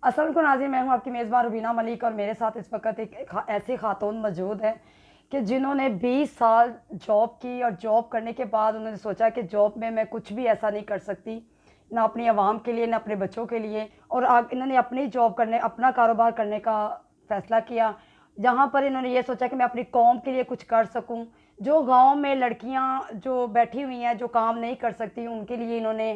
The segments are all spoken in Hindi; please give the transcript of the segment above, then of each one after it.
अस्सलाम वालेकुम नाज़रीन, मैं हूं आपकी मेज़बान रुबीना मलिक और मेरे साथ इस वक्त एक ऐसी खातून मौजूद है कि जिन्होंने 20 साल जॉब की और जॉब करने के बाद उन्होंने सोचा कि जॉब में मैं कुछ भी ऐसा नहीं कर सकती, ना अपनी आवाम के लिए ना अपने बच्चों के लिए। और इन्होंने अपनी जॉब करने अपना कारोबार करने का फ़ैसला किया, जहाँ पर इन्होंने ये सोचा कि मैं अपनी कौम के लिए कुछ कर सकूँ। जो गाँव में लड़कियाँ जो बैठी हुई हैं, जो काम नहीं कर सकती, उनके लिए इन्होंने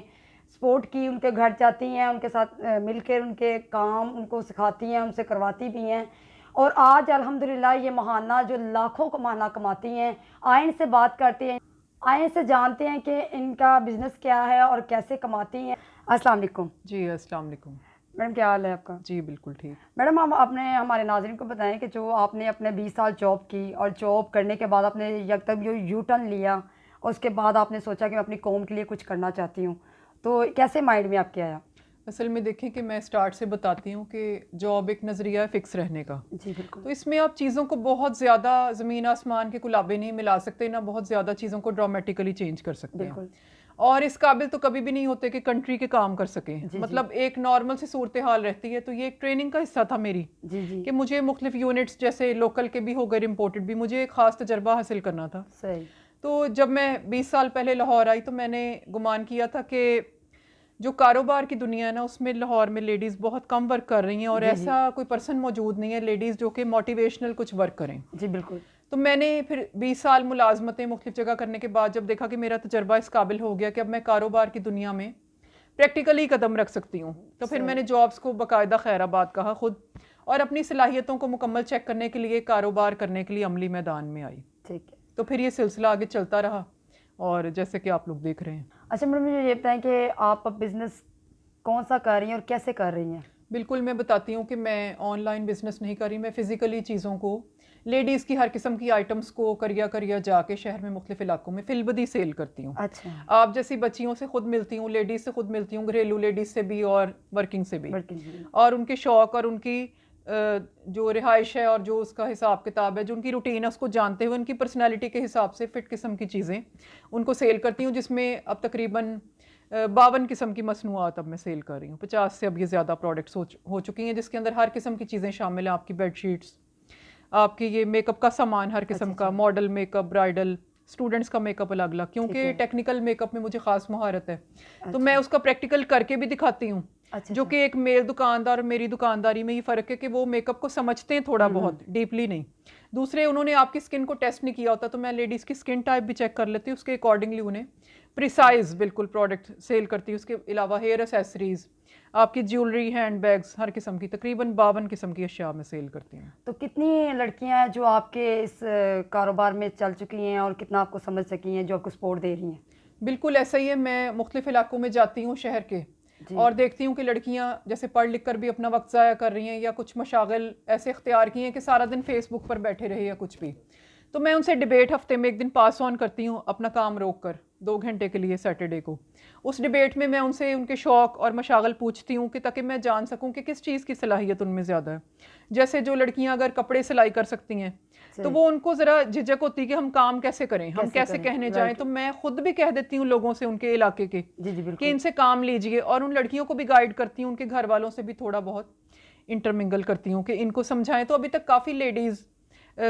सपोर्ट की, उनके घर जाती हैं, उनके साथ मिलकर उनके काम उनको सिखाती हैं, उनसे करवाती भी हैं। और आज अल्हम्दुलिल्लाह ये महाना जो लाखों को महाना कमाती हैं। आए इनसे बात करते हैं, आए इनसे जानते हैं कि इनका बिज़नेस क्या है और कैसे कमाती हैं। अस्सलाम वालेकुम। जी अस्सलाम वालेकुम। मैडम क्या हाल है आपका? जी बिल्कुल ठीक। मैडम हम अपने हमारे नाज़रीन को बताएं कि जो आपने अपने 20 साल जॉब की और जॉब करने के बाद आपने यकदम यू टर्न लिया और उसके बाद आपने सोचा कि मैं अपनी कौम के लिए कुछ करना चाहती हूँ, तो कैसे माइंड में आपके आया? असल में देखें कि मैं स्टार्ट से बताती हूँ कि जॉब एक नज़रिया है फ़िक्स रहने का। जी बिल्कुल। तो इसमें आप चीज़ों को बहुत ज़्यादा ज़मीन आसमान के कुलाबे नहीं मिला सकते, ना बहुत ज़्यादा चीज़ों को ड्रामेटिकली चेंज कर सकते हैं। बिल्कुल। और इस काबिल तो कभी भी नहीं होते कि कंट्री के काम कर सकें। जी, मतलब एक नॉर्मल सी सूरत हाल रहती है। तो ये एक ट्रेनिंग का हिस्सा था मेरी जी जी। कि मुझे मुख्तलिफ यूनिट्स जैसे लोकल के भी हो गए, इम्पोर्टेड भी, मुझे एक ख़ास तजर्बा हासिल करना था। सही। तो जब मैं 20 साल पहले लाहौर आई तो मैंने गुमान किया था कि जो कारोबार की दुनिया है ना, उसमें लाहौर में लेडीज़ बहुत कम वर्क कर रही हैं और जी, जी। ऐसा कोई पर्सन मौजूद नहीं है लेडीज़ जो कि मोटिवेशनल कुछ वर्क करें। जी बिल्कुल। तो मैंने फिर 20 साल मुलाजमतें मुख्तलिफ जगह करने के बाद जब देखा कि मेरा तजर्बा इस काबिल हो गया कि अब मैं कारोबार की दुनिया में प्रैक्टिकली कदम रख सकती हूँ, तो फिर सही। मैंने जॉब्स को बाकायदा खैराबाद कहा खुद और अपनी सलाहियतों को मुकम्मल चेक करने के लिए कारोबार करने के लिए अमली मैदान में आई। ठीक है। तो फिर ये सिलसिला आगे चलता रहा और जैसे कि आप लोग देख रहे हैं। अच्छा मैडम, मुझे ये बताएं कि आप अब बिज़नेस कौन सा कर रही हैं और कैसे कर रही हैं? बिल्कुल, मैं बताती हूँ कि मैं ऑनलाइन बिज़नेस नहीं कर रही, मैं फ़िज़िकली चीज़ों को, लेडीज़ की हर किस्म की आइटम्स को करिया करिया जाके शहर में मुख्तलिफ इलाकों में फ़िलबदी सेल करती हूँ। अच्छा। आप जैसी बच्चियों से खुद मिलती हूँ, लेडीज़ से खुद मिलती हूँ, घरेलू लेडीज़ से भी और वर्किंग से भी। वर्किंग जी। और उनके शौक़ और उनकी जो रिहाइश है और जो उसका हिसाब किताब है, जो उनकी रूटीन है, उसको जानते हुए उनकी पर्सनैलिटी के हिसाब से फ़िट किस्म की चीज़ें उनको सेल करती हूँ, जिसमें अब तकरीबन 52 किस्म की मसनूआत अब मैं सेल कर रही हूँ। 50 से अब ये ज़्यादा प्रोडक्ट्स हो चुकी हैं, जिसके अंदर हर किस्म की चीज़ें शामिल हैं। आपकी बेडशीट्स, आपकी ये मेकअप का सामान हर किस्म अच्छा का, अच्छा। मॉडल मेकअप, ब्राइडल, स्टूडेंट्स का मेकअप अलग अलग, ठीक क्योंकि है। टेक्निकल मेकअप में मुझे ख़ास महारत है। तो मैं अच्छा उसका प्रैक्टिकल करके भी दिखाती हूँ, अच्छा जो अच्छा। कि एक मेल दुकानदार और मेरी दुकानदारी में ये फ़र्क है कि वो मेकअप को समझते हैं थोड़ा बहुत, डीपली नहीं। दूसरे उन्होंने आपकी स्किन को टेस्ट नहीं किया होता, तो मैं लेडीज़ की स्किन टाइप भी चेक कर लेती हूँ, उसके अकॉर्डिंगली उन्हें प्रिसाइज बिल्कुल प्रोडक्ट सेल करती हूँ। उसके अलावा हेयर एसेसरीज़, आपकी ज्वेलरी, हैंड बैग्स, हर किस्म की तकरीबन 52 किस्म की अशिया में सेल करती हूँ। तो कितनी लड़कियां हैं जो आपके इस कारोबार में चल चुकी हैं और कितना आपको समझ सकी हैं, जो आपको सपोर्ट दे रही हैं? बिल्कुल ऐसा ही है। मैं मुख्तलिफ इलाकों में जाती हूँ शहर के जी। और देखती हूँ कि लड़कियाँ जैसे पढ़ लिख कर भी अपना वक्त ज़ाया कर रही हैं या कुछ मशागल ऐसे इख्तियार किए हैं कि सारा दिन फेसबुक पर बैठे रहे या कुछ भी। तो मैं उनसे डिबेट हफ्ते में एक दिन पास ऑन करती हूँ, अपना काम रोक कर 2 घंटे के लिए सैटरडे को। उस डिबेट में मैं उनसे उनके शौक़ और मशागल पूछती हूँ कि ताकि मैं जान सकूँ कि किस चीज़ की सलाहियत उनमें ज़्यादा है। जैसे जो लड़कियाँ अगर कपड़े सिलाई कर सकती हैं, तो सही। वो उनको ज़रा झिझक होती है कि हम काम कैसे करें, हम कैसे कैसे करें? कहने जाएँ। राइट। तो मैं खुद भी कह देती हूँ लोगों से उनके इलाके के जी जी कि बिल्कुल। इनसे काम लीजिए, और उन लड़कियों को भी गाइड करती हूँ, उनके घर वालों से भी थोड़ा बहुत इंटरमिंगल करती हूँ कि इनको समझाएं। तो अभी तक काफ़ी लेडीज़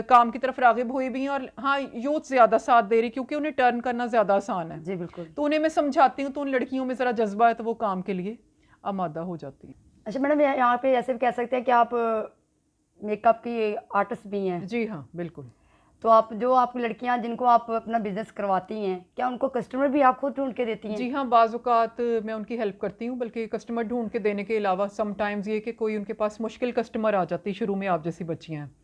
काम की तरफ राग़िब हुई भी हैं और हाँ, यूथ ज़्यादा साथ दे रही, क्योंकि उन्हें टर्न करना ज़्यादा आसान है। जी बिल्कुल। तो उन्हें मैं समझाती हूँ, तो उन लड़कियों में ज़रा जज्बा है, तो वो काम के लिए आमादा हो जाती है। अच्छा मैडम, यहाँ पे ऐसे भी कह सकते हैं कि आप मेकअप की आर्टिस्ट भी हैं। जी हाँ, बिल्कुल। तो आप जो आपकी लड़कियां जिनको आप अपना बिजनेस करवाती हैं, क्या उनको कस्टमर भी आप खुद ढूंढ के देती हैं? जी हाँ, बाज़-औक़ात मैं उनकी हेल्प करती हूँ, बल्कि कस्टमर ढूँढ के देने के अलावा समटाइम्स ये कि कोई उनके पास मुश्किल कस्टमर आ जाती है, शुरू में आप जैसी बच्चियाँ हैं,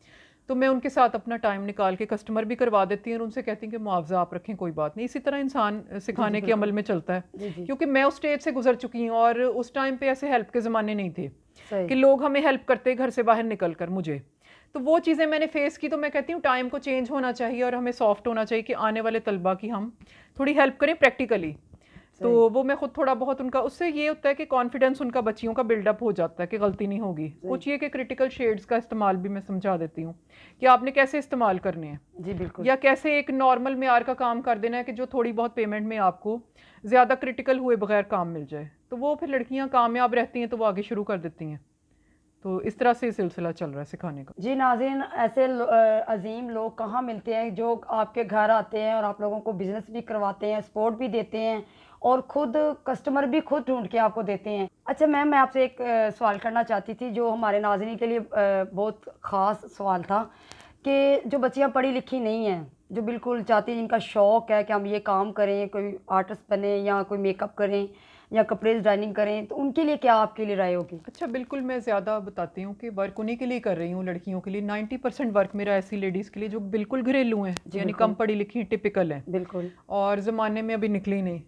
तो मैं उनके साथ अपना टाइम निकाल के कस्टमर भी करवा देती हूँ और उनसे कहती हूँ कि मुआवज़ा आप रखें, कोई बात नहीं। इसी तरह इंसान जी जी सिखाने के बिल्कुल। अमल में चलता है, जी जी। क्योंकि मैं उस स्टेज से गुजर चुकी हूँ और उस टाइम पे ऐसे हेल्प के ज़माने नहीं थे सही। कि लोग हमें हेल्प करते घर से बाहर निकल कर मुझे। तो वो चीज़ें मैंने फेस की, तो मैं कहती हूँ टाइम को चेंज होना चाहिए और हमें सॉफ्ट होना चाहिए कि आने वाले तलबा की हम थोड़ी हेल्प करें प्रैक्टिकली। तो सही। वो मैं खुद थोड़ा बहुत उनका, उससे ये होता है कि कॉन्फिडेंस उनका बच्चियों का बिल्डअप हो जाता है कि गलती नहीं होगी। सही। कुछ ये कि क्रिटिकल शेड्स का इस्तेमाल भी मैं समझा देती हूँ कि आपने कैसे इस्तेमाल करने हैं, जी बिल्कुल। या कैसे एक नॉर्मल मेयार का काम कर देना है कि जो थोड़ी बहुत पेमेंट में आपको ज़्यादा क्रिटिकल हुए बगैर काम मिल जाए। तो वो फिर लड़कियाँ कामयाब रहती हैं, तो वो आगे शुरू कर देती हैं। तो इस तरह से सिलसिला चल रहा है सिखाने का। जी नाज़रीन, ऐसे अजीम लोग कहाँ मिलते हैं जो आपके घर आते हैं और आप लोगों को बिजनेस भी करवाते हैं, सपोर्ट भी देते हैं और खुद कस्टमर भी खुद ढूंढ के आपको देते हैं। अच्छा मैम, मैं आपसे एक सवाल करना चाहती थी जो हमारे नाज़रीन के लिए बहुत ख़ास सवाल था कि जो बच्चियाँ पढ़ी लिखी नहीं हैं, जो बिल्कुल चाहती हैं, जिनका शौक़ है कि हम ये काम करें, कोई आर्टिस्ट बने या कोई मेकअप करें या कपड़े डिज़ाइनिंग करें, तो उनके लिए क्या आपके लिए राय होगी? अच्छा बिल्कुल, मैं ज़्यादा बताती हूँ कि वर्क उन्हीं के लिए कर रही हूँ, लड़कियों के लिए। 90% वर्क मेरा ऐसी लेडीज़ के लिए जो बिल्कुल घरेलू हैं, यानी कम पढ़ी लिखी, टिपिकल हैं बिल्कुल, और ज़माने में अभी निकली नहीं।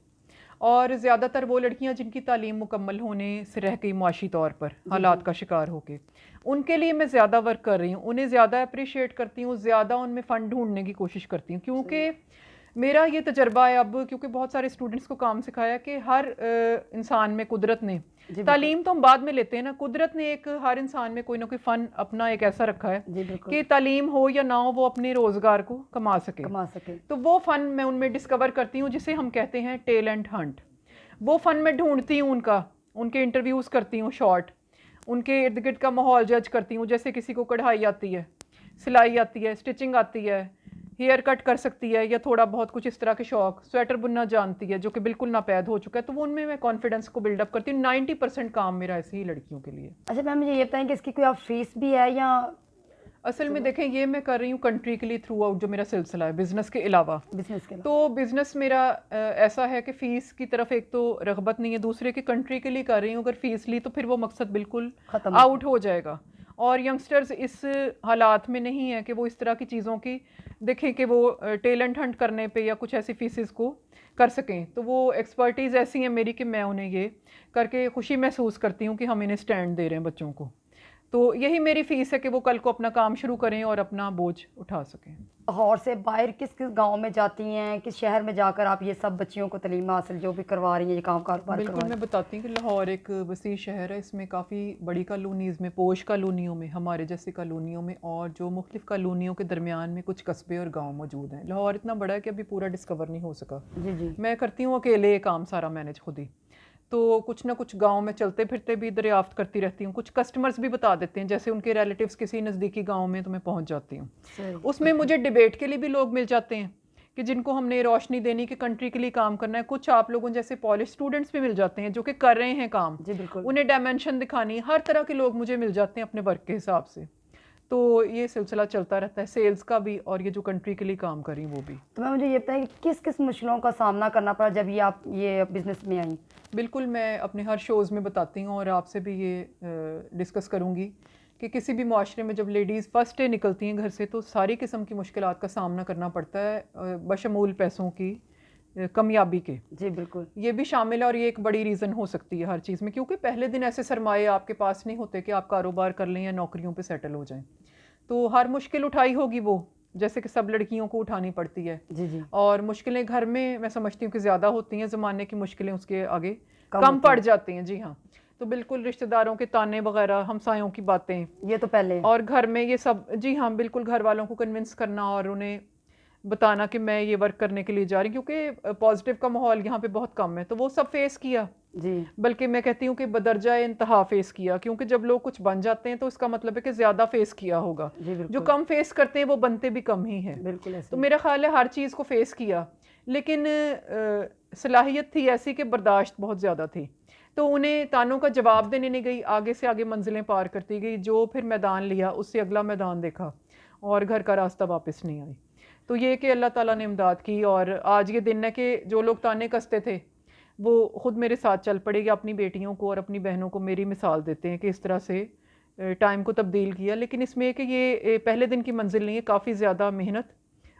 और ज़्यादातर वो लड़कियां जिनकी तालीम मुकम्मल होने से रह गई मुआशी तौर पर हालात का शिकार होके, उनके लिए मैं ज़्यादा वर्क कर रही हूँ, उन्हें ज़्यादा अप्रिशिएट करती हूँ, ज़्यादा उनमें फ़ंड ढूंढने की कोशिश करती हूँ। क्योंकि मेरा ये तजर्बा है अब, क्योंकि बहुत सारे स्टूडेंट्स को काम सिखाया कि हर इंसान में कुदरत ने, तालीम तो हम बाद में लेते हैं ना, कुदरत ने एक हर इंसान में कोई ना कोई फ़न अपना एक ऐसा रखा है कि तालीम हो या ना हो वो अपने रोज़गार को कमा सके। तो वो फ़न मैं उनमें डिस्कवर करती हूँ जिसे हम कहते हैं टैलेंट हंट। वो फ़न में ढूंढती हूँ उनके इंटरव्यूज़ करती हूँ शॉर्ट, उनके इर्द गिर्द का माहौल जज करती हूँ। जैसे किसी को कढ़ाई आती है, सिलाई आती है, स्टिचिंग आती है, हेयर कट कर सकती है, या थोड़ा बहुत कुछ इस तरह के शौक, स्वेटर बुनना जानती है जो कि बिल्कुल नापैद हो चुका है, तो वो उनमें मैं कॉन्फिडेंस को बिल्डअप करती हूँ। 90% काम मेरा ऐसे ही लड़कियों के लिए। अच्छा मैम, मुझे ये बताएं कि इसकी कोई आप फीस भी है या? असल में देखें, ये मैं कर रही हूँ कंट्री के लिए थ्रू आउट, जो मेरा सिलसिला है बिज़नेस के अलावा। तो बिज़नेस मेरा ऐसा है कि फ़ीस की तरफ एक तो रग़बत नहीं है, दूसरे की कंट्री के लिए कर रही हूँ। अगर फ़ीस ली तो फिर वो मकसद बिल्कुल आउट हो जाएगा। और यंगस्टर्स इस हालात में नहीं है कि वो इस तरह की चीज़ों की देखें कि वो टैलेंट हंट करने पे या कुछ ऐसी फीसेस को कर सकें। तो वो एक्सपर्टीज़ ऐसी है मेरी कि मैं उन्हें ये करके खुशी महसूस करती हूँ कि हम इन्हें स्टैंड दे रहे हैं बच्चों को। तो यही मेरी फ़ीस है कि वो कल को अपना काम शुरू करें और अपना बोझ उठा सकें। लाहौर से बाहर किस किस गांव में जाती हैं, किस शहर में जाकर आप ये सब बच्चियों को तालीम हासिल जो भी करवा रही हैं, ये काम कारोबार? बिल्कुल, मैं बताती हूँ कि लाहौर एक वसी शहर है, इसमें काफ़ी बड़ी कॉलोनीज़ में, पोश कॉलोनियों में, हमारे जैसी कॉलोनियों में और जो मुख्तलिफ कॉलोनियों के दरमियान में कुछ कस्बे और गाँव मौजूद हैं। लाहौर इतना बड़ा है कि अभी पूरा डिस्कवर नहीं हो सका। जी। मैं करती हूँ अकेले ये काम सारा मैनेज खुद ही। तो कुछ ना कुछ गांव में चलते फिरते भी दरियाफ्त करती रहती हूँ। कुछ कस्टमर्स भी बता देते हैं, जैसे उनके रिलेटिव्स किसी नज़दीकी गांव में, तो मैं पहुँच जाती हूँ। उसमें मुझे डिबेट के लिए भी लोग मिल जाते हैं कि जिनको हमने रोशनी देनी कि कंट्री के लिए काम करना है। कुछ आप लोगों जैसे पॉलिश स्टूडेंट्स भी मिल जाते हैं जो कि कर रहे हैं काम, उन्हें डायमेंशन दिखानी, हर तरह के लोग मुझे मिल जाते हैं अपने वर्क के हिसाब से। तो ये सिलसिला चलता रहता है, सेल्स का भी और ये जो कंट्री के लिए काम करी वो भी। तो मैं मुझे ये बताएं कि किस किस मुश्किलों का सामना करना पड़ा जब ये आप ये बिज़नेस में आई? बिल्कुल, मैं अपने हर शोज़ में बताती हूँ और आपसे भी ये डिस्कस करूँगी कि किसी भी माशरे में जब लेडीज़ फर्स्ट डे निकलती हैं घर से तो सारी किस्म की मुश्किलात का सामना करना पड़ता है, बशमूल पैसों की कमियाबी के। जी बिल्कुल, ये भी शामिल है और ये एक बड़ी रीज़न हो सकती है हर चीज़ में, क्योंकि पहले दिन ऐसे सरमाए आपके पास नहीं होते कि आप कारोबार कर लें या नौकरियों पे सेटल हो जाएं। तो हर मुश्किल उठाई होगी वो, जैसे कि सब लड़कियों को उठानी पड़ती है। जी। और मुश्किलें घर में मैं समझती हूँ कि ज़्यादा होती हैं, ज़माने की मुश्किलें उसके आगे कम पड़ जाती हैं। जी हाँ, तो बिल्कुल रिश्तेदारों के ताने वगैरह, हमसायों की बातें, ये तो पहले, और घर में ये सब, जी हाँ बिल्कुल, घर वालों को कन्विंस करना और उन्हें बताना कि मैं ये वर्क करने के लिए जा रही हूँ, क्योंकि पॉजिटिव का माहौल यहाँ पे बहुत कम है। तो वो सब फेस किया जी, बल्कि मैं कहती हूँ कि बदरजा इंतहा फेस किया, क्योंकि जब लोग कुछ बन जाते हैं तो इसका मतलब है कि ज़्यादा फेस किया होगा। जो कम फेस करते हैं वो बनते भी कम ही हैं। बिल्कुल। तो मेरा ख्याल है हर चीज़ को फेस किया, लेकिन सलाहियत थी ऐसी कि बर्दाश्त बहुत ज़्यादा थी। तो उन्हें तानों का जवाब देने नहीं गई, आगे से आगे मंजिलें पार करती गई। जो फिर मैदान लिया उससे अगला मैदान देखा और घर का रास्ता वापस नहीं आई। तो ये कि अल्लाह ताला ने इमदाद की और आज ये दिन है कि जो लोग ताने कसते थे वो ख़ुद मेरे साथ चल पड़े, या अपनी बेटियों को और अपनी बहनों को मेरी मिसाल देते हैं कि इस तरह से टाइम को तब्दील किया। लेकिन इसमें कि ये पहले दिन की मंजिल नहीं है, काफ़ी ज़्यादा मेहनत,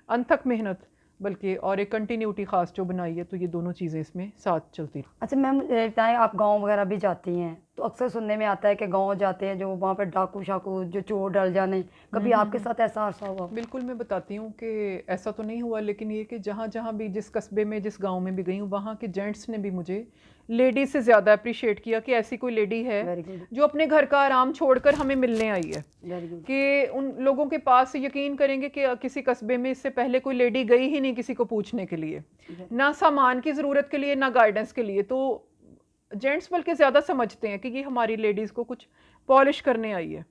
अनथक मेहनत बल्कि, और एक कंटिन्यूटी ख़ास जो बनाई है। तो ये दोनों चीज़ें इसमें साथ चलती। अच्छा मैम, बताएं आप गांव वगैरह भी जाती हैं तो अक्सर सुनने में आता है कि गांव जाते हैं जो वहाँ पर डाकू शाकू जो चोर डल जाने, कभी आपके साथ ऐसा हादसा हुआ? बिल्कुल, मैं बताती हूँ कि ऐसा तो नहीं हुआ, लेकिन ये कि जहाँ जहाँ भी, जिस कस्बे में, जिस गांव में भी गई हूँ, वहाँ के जेंट्स ने भी मुझे लेडीज से ज़्यादा अप्रिशिएट किया कि ऐसी कोई लेडी है जो अपने घर का आराम छोड़कर हमें मिलने आई है। कि उन लोगों के पास यकीन करेंगे कि किसी कस्बे में इससे पहले कोई लेडी गई ही नहीं किसी को पूछने के लिए, ना सामान की ज़रूरत के लिए, ना गाइडेंस के लिए। तो जेंट्स बल्कि ज़्यादा समझते हैं कि ये हमारी लेडीज़ को कुछ पॉलिश करने आई है,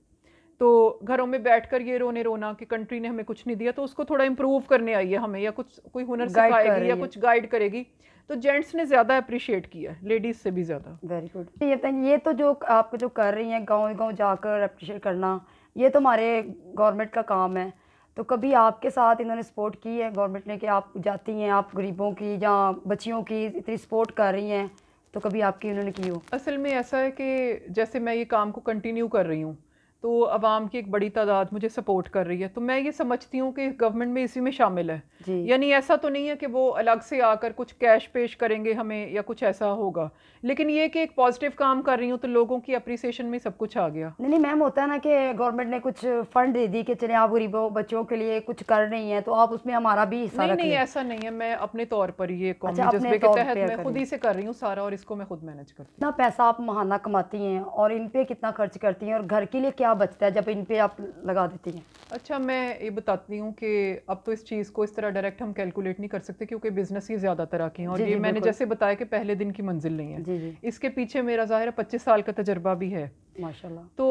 तो घरों में बैठकर ये रोने रोना कि कंट्री ने हमें कुछ नहीं दिया, तो उसको थोड़ा इम्प्रूव करने आई है हमें, या कुछ कोई हुनर गाइड कर सिखाएगी रही या है। कुछ गाइड करेगी। तो जेंट्स ने ज़्यादा अप्रिशिएट किया है, लेडीज़ से भी ज़्यादा। Very good. ये बताइए, ये तो जो आप जो कर रही हैं गांव गांव जाकर अप्रिशिएट करना, ये तो हमारे गवर्नमेंट का काम है। तो कभी आपके साथ इन्होंने सपोर्ट की है गवर्नमेंट ने कि आप जाती हैं, आप गरीबों की या बच्चियों की इतनी सपोर्ट कर रही हैं, तो कभी आपकी उन्होंने की हो? असल में ऐसा है कि जैसे मैं ये काम को कंटिन्यू कर रही हूँ, तो आवाम की एक बड़ी तादाद मुझे सपोर्ट कर रही है, तो मैं ये समझती हूँ कि गवर्नमेंट में इसी में शामिल है। जी। यानी ऐसा तो नहीं है कि वो अलग से आकर कुछ कैश पेश करेंगे हमें या कुछ ऐसा होगा, लेकिन ये कि एक पॉजिटिव काम कर रही हूँ तो लोगों की अप्रिसिएशन में सब कुछ आ गया। नहीं नहीं मैम, होता है ना कि गवर्नमेंट ने कुछ फंड दे दी कि चले आप गरीबों बच्चों के लिए कुछ कर रही हैं, तो आप उसमें हमारा भी हिस्सा नहीं रख नहीं, लें। ऐसा नहीं है, मैं अपने तौर पर ये कौमी अच्छा, अपने जज्बे के तौर तहत पे मैं कर खुद रही ही से कर रही हूँ सारा, और इसको मैं खुद मैनेज करती हूँ। कितना पैसा आप महाना कमाती हैं और इन पे कितना खर्च करती हैं, और घर के लिए क्या बचता है जब इन पे आप लगा देती हैं? अच्छा, मैं ये बताती हूँ कि अब तो इस चीज़ को इस तरह डायरेक्ट हम कैलकुलेट नहीं कर सकते, क्योंकि बिजनेस ही ज़्यादा तरह की हैं, और जी ये जी मैंने बिल्कुल। जैसे बताया कि पहले दिन की मंजिल नहीं है। जी जी इसके पीछे मेरा ज़ाहिर है 25 साल का तजर्बा भी है। माशाल्लाह। तो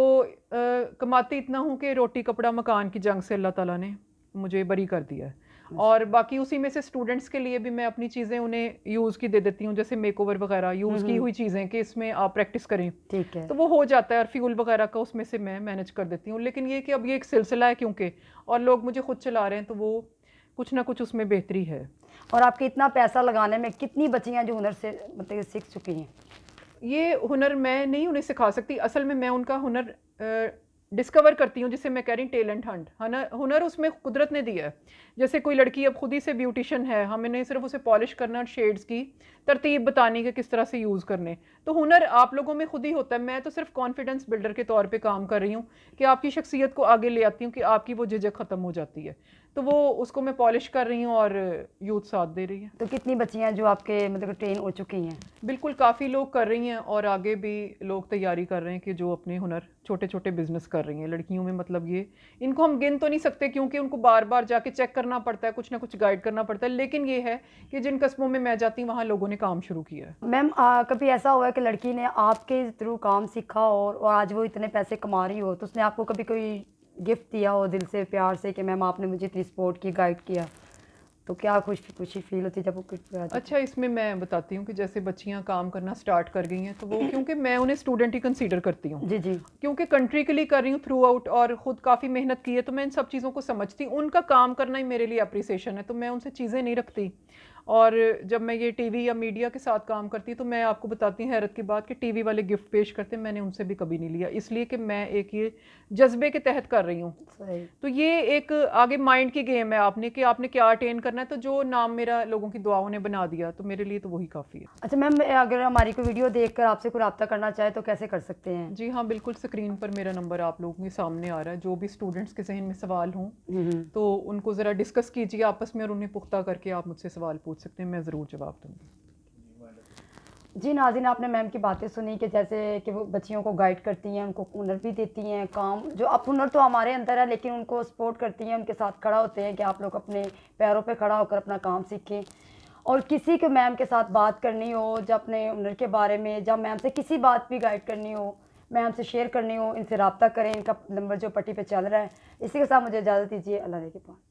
कमाती इतना हूँ कि रोटी कपड़ा मकान की जंग से अल्लाह ताला ने मुझे बरी कर दिया है, और बाकी उसी में से स्टूडेंट्स के लिए भी मैं अपनी चीज़ें उन्हें यूज़ की दे देती हूँ, जैसे मेकओवर वगैरह यूज़ की हुई चीज़ें कि इसमें आप प्रैक्टिस करें, ठीक है। तो वो हो जाता है, और फ्यूल वगैरह का उसमें से मैं मैनेज कर देती हूँ। लेकिन ये कि अब ये एक सिलसिला है क्योंकि, और लोग मुझे खुद चला रहे हैं, तो वो कुछ ना कुछ उसमें बेहतरी है। और आपके इतना पैसा लगाने में कितनी बच्चियां जो हुनर से मतलब सीख चुकी हैं? ये हुनर मैं नहीं उन्हें सिखा सकती, असल में मैं उनका हुनर डिस्कवर करती हूँ, जिसे मैं कह रही हूँ टैलेंट हंट। हुनर उसमें कुदरत ने दिया है। जैसे कोई लड़की अब खुद ही से ब्यूटिशियन है, हमें सिर्फ उसे पॉलिश करना और शेड्स की तरतीब बतानी कि किस तरह से यूज़ करने, तो हुनर आप लोगों में खुद ही होता है। मैं तो सिर्फ कॉन्फिडेंस बिल्डर के तौर पे काम कर रही हूँ कि आपकी शख्सियत को आगे ले आती हूँ, कि आपकी वो झिझक ख़त्म हो जाती है, तो वो उसको मैं पॉलिश कर रही हूँ और यूथ साथ दे रही है। तो कितनी बच्चियां जो आपके मतलब ट्रेन हो चुकी हैं? बिल्कुल, काफ़ी लोग कर रही हैं, और आगे भी लोग तैयारी कर रहे हैं कि जो अपने हुनर छोटे छोटे बिजनेस कर रही हैं लड़कियों में। मतलब ये इनको हम गिन तो नहीं सकते, क्योंकि उनको बार बार जाके चेक करना पड़ता है, कुछ ना कुछ गाइड करना पड़ता है, लेकिन ये है कि जिन कस्बों में मैं जाती हूँ वहाँ लोगों ने काम शुरू किया है। मैम, कभी ऐसा हुआ है कि लड़की ने आपके थ्रू काम सीखा और आज वो इतने पैसे कमा रही हो, तो उसने आपको कभी कोई गिफ्ट दिया हो दिल से प्यार से कि मैम आपने मुझे इतनी सपोर्ट की, गाइड किया, तो क्या खुशी फील होती है जब वो कुछ? अच्छा, इसमें मैं बताती हूँ कि जैसे बच्चियाँ काम करना स्टार्ट कर गई हैं, तो वो क्योंकि मैं उन्हें स्टूडेंट ही कंसीडर करती हूँ, जी जी क्योंकि कंट्री के लिए कर रही हूँ थ्रू आउट, और ख़ुद काफ़ी मेहनत की है, तो मैं इन सब चीज़ों को समझती हूँ। उनका काम करना ही मेरे लिए अप्रिसिएशन है, तो मैं उनसे चीज़ें नहीं रखती। और जब मैं ये टीवी या मीडिया के साथ काम करती तो मैं आपको बताती हूँ हैरत की बात कि टीवी वाले गिफ्ट पेश करते, मैंने उनसे भी कभी नहीं लिया, इसलिए कि मैं एक ये जज्बे के तहत कर रही हूँ। सही। तो ये एक आगे माइंड की गेम है, आपने कि आपने क्या अटेन करना है, तो जो नाम मेरा लोगों की दुआओं ने बना दिया, तो मेरे लिए तो वही काफ़ी है। अच्छा मैम, अगर हमारी कोई वीडियो देखकर आपसे कोई रब्ता करना चाहे तो कैसे कर सकते हैं? जी हाँ, बिल्कुल, स्क्रीन पर मेरा नंबर आप लोगों के सामने आ रहा है। जो भी स्टूडेंट्स के जहन में सवाल हों तो उनको ज़रा डिस्कस कीजिए आपस में, और उन्हें पुख्ता करके आप मुझसे सवाल पूछ सकते हैं, मैं ज़रूर जवाब दूँगी। जी नाज़रीन, आपने मैम की बातें सुनी कि जैसे कि वो बच्चियों को गाइड करती हैं, उनको हुनर भी देती हैं, काम जो अब हुनर तो हमारे अंदर है, लेकिन उनको सपोर्ट करती हैं, उनके साथ खड़ा होते हैं कि आप लोग अपने पैरों पे खड़ा होकर अपना काम सीखें। और किसी को मैम के साथ बात करनी हो, जब अपने हुनर के बारे में, जब मैम से किसी बात भी गाइड करनी हो, मैम से शेयर करनी हो, इनसे रब्ता करें। इनका नंबर जो पट्टी पे चल रहा है। इसी के साथ मुझे इजाज़त दीजिए। अल्लाह ने के पास।